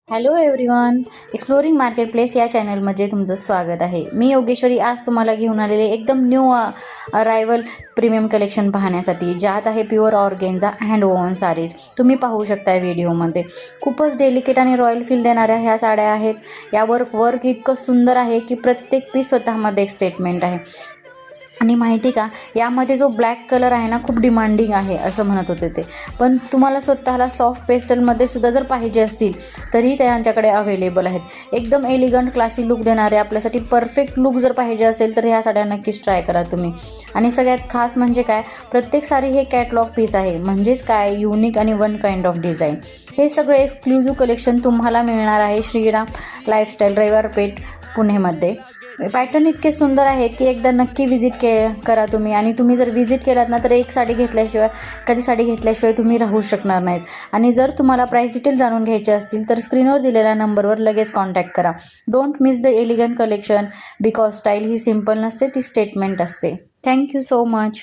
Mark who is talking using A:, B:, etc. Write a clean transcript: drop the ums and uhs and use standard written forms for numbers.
A: Hello everyone, exploring market place या चॅनलमध्ये तुमचं स्वागत आहे. मी योगेश्वरी आज तुम्हाला घेऊन आलेले एकदम न्यू अरायवल प्रीमियम कलेक्शन पाहण्यासाठी, ज्यात आहे pure organza hand woven sarees. तुम्ही पाहू शकता व्हिडिओमध्ये खूपच डेलिकेट आणि रॉयल फील देणाऱ्या ह्या साड्या आहेत. यावर वर्क इतकं सुंदर आहे की प्रत्येक पीस स्वतःमध्ये एक स्टेटमेंट आहे. आणि माहिती का, यामध्ये जो ब्लॅक कलर आहे ना, खूप डिमांडिंग आहे असं म्हणत होते ते. पण तुम्हाला स्वतःला सॉफ्ट पेस्टलमध्ये सुद्धा जर पाहिजे असतील तरी त्यांच्याकडे अवेलेबल आहेत. एकदम एलिगंट क्लासी लुक देणारे, आपल्यासाठी परफेक्ट लुक जर पाहिजे असेल तर ह्या साड्या नक्कीच ट्राय करा तुम्ही. आणि सगळ्यात खास म्हणजे काय, प्रत्येक साडी हे कॅटलॉग पीस आहे, म्हणजेच काय युनिक आणि वन काइंड ऑफ डिझाईन. हे सगळं एक्सक्लुझिव्ह कलेक्शन तुम्हाला मिळणार आहे श्रीराम लाईफस्टाईल, रविवारपेठ, पुणेमध्ये. पॅटर्न इतके सुंदर आहेत की एकदा नक्की विजिट करा तुम्ही. आणि तुम्ही जर विजिट केलात ना तर एखादी साडी घेतल्याशिवाय तुम्ही राहू शकणार नाहीत. आणि जर तुम्हाला प्राईस डिटेल जाणून घ्यायचे असतील तर स्क्रीनवर दिलेल्या नंबरवर लगेच कॉन्टॅक्ट करा. Don't miss the elegant collection, because style he simple नसते, ती स्टेटमेंट असते. Thank you so much.